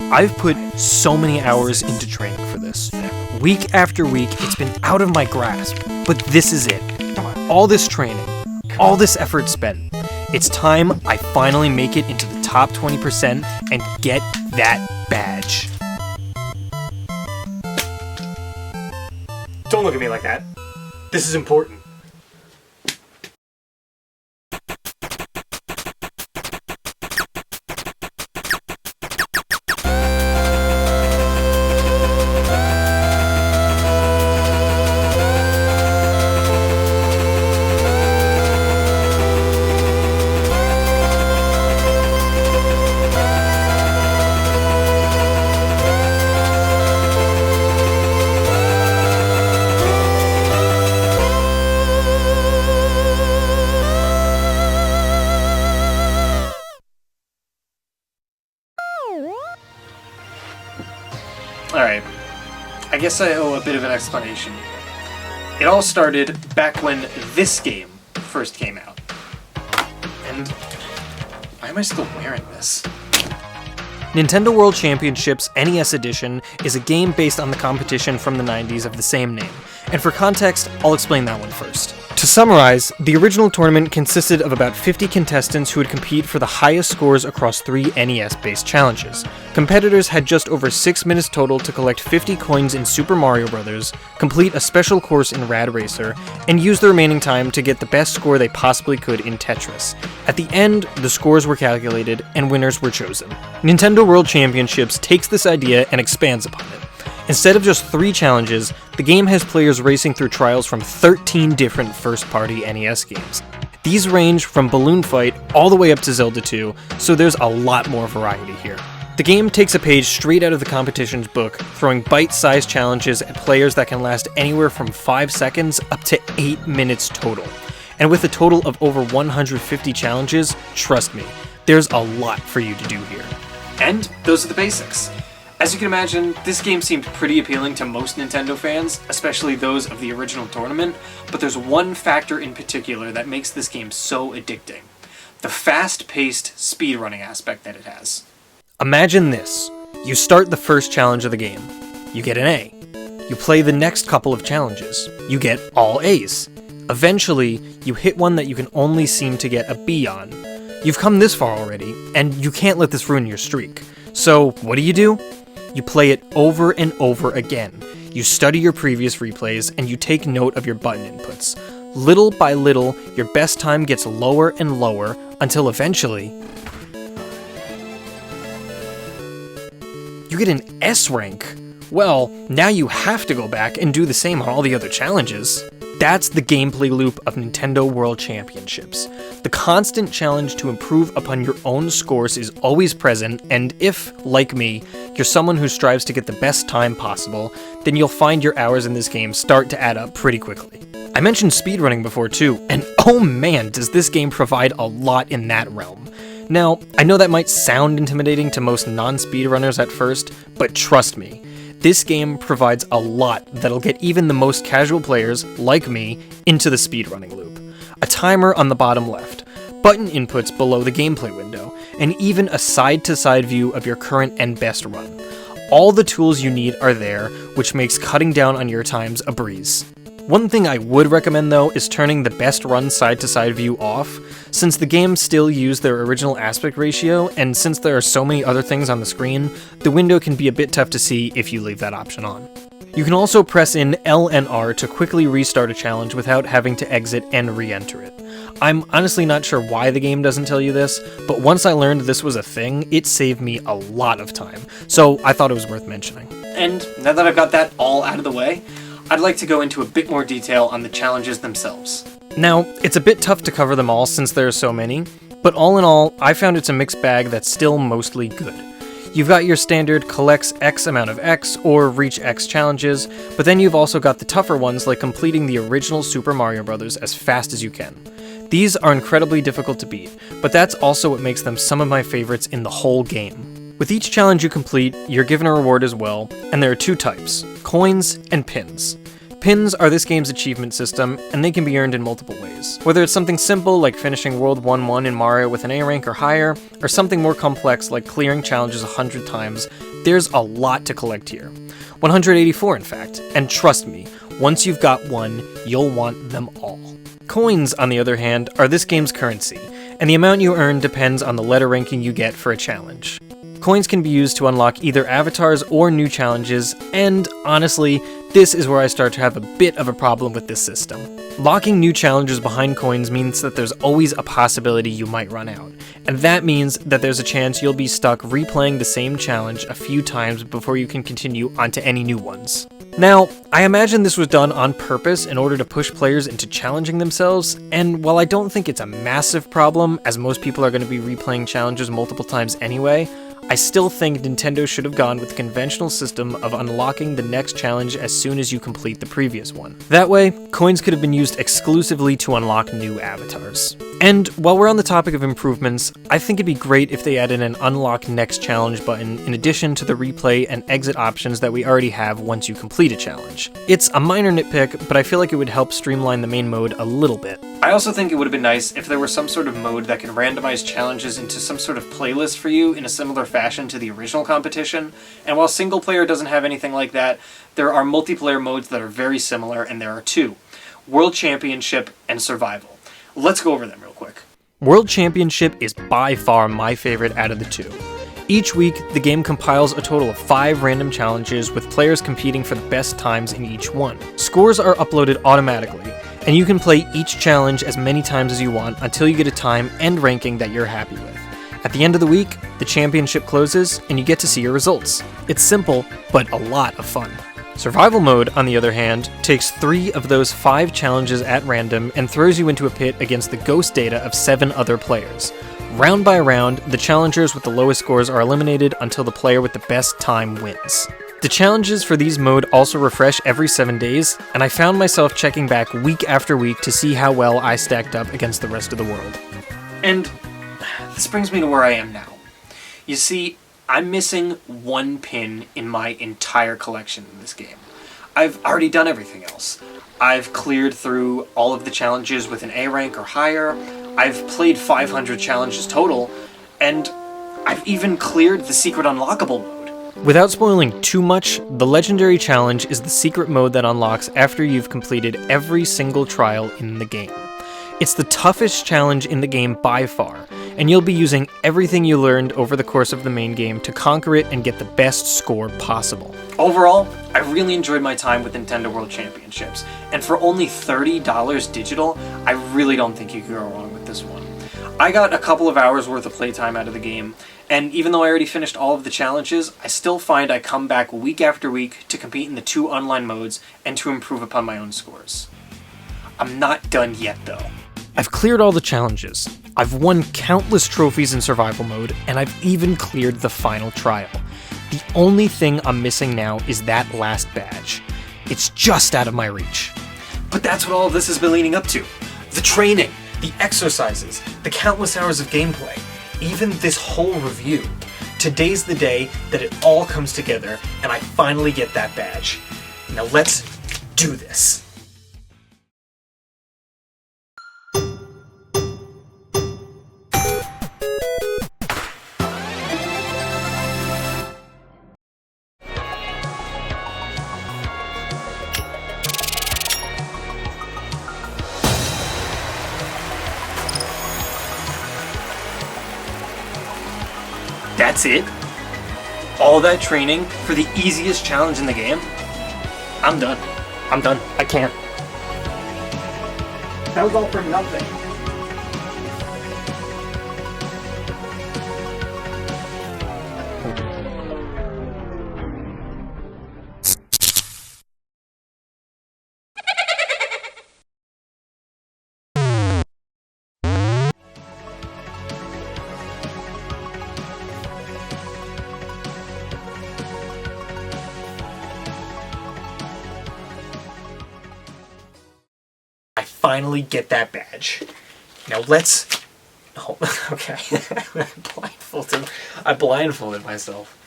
I've put so many hours into training for this. Week after week, it's been out of my grasp, but this is it. All this training, all this effort spent. It's time I finally make it into the top 20% and get that badge. Don't look at me like that. This is important. Alright, I guess I owe a bit of an explanation. It all started back when this game first came out. And why am I still wearing this? Nintendo World Championships NES Edition is a game based on the competition from the 90s of the same name, and for context, I'll explain that one first. To summarize, the original tournament consisted of about 50 contestants who would compete for the highest scores across 3 NES-based challenges. Competitors had just over 6 minutes total to collect 50 coins in Super Mario Bros., complete a special course in Rad Racer, and use the remaining time to get the best score they possibly could in Tetris. At the end, the scores were calculated, and winners were chosen. Nintendo World Championships takes this idea and expands upon it. Instead of just 3 challenges, the game has players racing through trials from 13 different first-party NES games. These range from Balloon Fight all the way up to Zelda 2, so there's a lot more variety here. The game takes a page straight out of the competition's book, throwing bite-sized challenges at players that can last anywhere from 5 seconds up to 8 minutes total. And with a total of over 150 challenges, trust me, there's a lot for you to do here. And those are the basics. As you can imagine, this game seemed pretty appealing to most Nintendo fans, especially those of the original tournament, but there's one factor in particular that makes this game so addicting: the fast-paced speedrunning aspect that it has. Imagine this. You start the first challenge of the game. You get an A. You play the next couple of challenges. You get all A's. Eventually, you hit one that you can only seem to get a B on. You've come this far already, and you can't let this ruin your streak. So, what do? You play it over and over again. You study your previous replays, and you take note of your button inputs. Little by little, your best time gets lower and lower, until eventually you get an S rank. Well, now you have to go back and do the same on all the other challenges. That's the gameplay loop of Nintendo World Championships. The constant challenge to improve upon your own scores is always present, and if, like me, you're someone who strives to get the best time possible, then you'll find your hours in this game start to add up pretty quickly. I mentioned speedrunning before too, and oh man, does this game provide a lot in that realm. Now, I know that might sound intimidating to most non-speedrunners at first, but trust me, this game provides a lot that'll get even the most casual players, like me, into the speedrunning loop. A timer on the bottom left, button inputs below the gameplay window, and even a side-to-side view of your current and best run. All the tools you need are there, which makes cutting down on your times a breeze. One thing I would recommend though is turning the best run side-to-side view off, since the games still use their original aspect ratio, and since there are so many other things on the screen, the window can be a bit tough to see if you leave that option on. You can also press in L and R to quickly restart a challenge without having to exit and re-enter it. I'm honestly not sure why the game doesn't tell you this, but once I learned this was a thing, it saved me a lot of time, so I thought it was worth mentioning. And now that I've got that all out of the way, I'd like to go into a bit more detail on the challenges themselves. Now, it's a bit tough to cover them all since there are so many, but all in all, I found it's a mixed bag that's still mostly good. You've got your standard collects X amount of X or reach X challenges, but then you've also got the tougher ones like completing the original Super Mario Bros. As fast as you can. These are incredibly difficult to beat, but that's also what makes them some of my favorites in the whole game. With each challenge you complete, you're given a reward as well, and there are 2 types, coins and pins. Pins are this game's achievement system, and they can be earned in multiple ways. Whether it's something simple like finishing World 1-1 in Mario with an A rank or higher, or something more complex like clearing challenges 100 times, there's a lot to collect here. 184 in fact, and trust me, once you've got one, you'll want them all. Coins, on the other hand, are this game's currency, and the amount you earn depends on the letter ranking you get for a challenge. Coins can be used to unlock either avatars or new challenges, and honestly, this is where I start to have a bit of a problem with this system. Locking new challenges behind coins means that there's always a possibility you might run out, and that means that there's a chance you'll be stuck replaying the same challenge a few times before you can continue onto any new ones. Now, I imagine this was done on purpose in order to push players into challenging themselves, and while I don't think it's a massive problem, as most people are going to be replaying challenges multiple times anyway, I still think Nintendo should have gone with the conventional system of unlocking the next challenge as soon as you complete the previous one. That way, coins could have been used exclusively to unlock new avatars. And while we're on the topic of improvements, I think it'd be great if they added an unlock next challenge button in addition to the replay and exit options that we already have once you complete a challenge. It's a minor nitpick, but I feel like it would help streamline the main mode a little bit. I also think it would have been nice if there were some sort of mode that can randomize challenges into some sort of playlist for you in a similar fashion to the original competition, and while single player doesn't have anything like that, there are multiplayer modes that are very similar, and there are two: World Championship and Survival. Let's go over them real quick. World Championship is by far my favorite out of the two. Each week, the game compiles a total of 5 random challenges with players competing for the best times in each one. Scores are uploaded automatically, and you can play each challenge as many times as you want until you get a time and ranking that you're happy with. At the end of the week, the championship closes, and you get to see your results. It's simple, but a lot of fun. Survival mode, on the other hand, takes 3 of those 5 challenges at random and throws you into a pit against the ghost data of 7 other players. Round by round, the challengers with the lowest scores are eliminated until the player with the best time wins. The challenges for these mode also refresh every 7 days, and I found myself checking back week after week to see how well I stacked up against the rest of the world. And this brings me to where I am now. You see, I'm missing 1 pin in my entire collection in this game. I've already done everything else. I've cleared through all of the challenges with an A rank or higher, I've played 500 challenges total, and I've even cleared the secret unlockable mode. Without spoiling too much, the Legendary Challenge is the secret mode that unlocks after you've completed every single trial in the game. It's the toughest challenge in the game by far, and you'll be using everything you learned over the course of the main game to conquer it and get the best score possible. Overall, I really enjoyed my time with Nintendo World Championships, and for only $30 digital, I really don't think you could go wrong with this one. I got a couple of hours worth of playtime out of the game, and even though I already finished all of the challenges, I still find I come back week after week to compete in the 2 online modes and to improve upon my own scores. I'm not done yet though. I've cleared all the challenges, I've won countless trophies in survival mode, and I've even cleared the final trial. The only thing I'm missing now is that last badge. It's just out of my reach. But that's what all of this has been leading up to. The training, the exercises, the countless hours of gameplay, even this whole review. Today's the day that it all comes together and I finally get that badge. Now let's do this. That's it? All that training for the easiest challenge in the game? I'm done. I'm done. I can't. That was all for nothing. Finally get that badge. Now let's... Oh, okay. I blindfolded myself.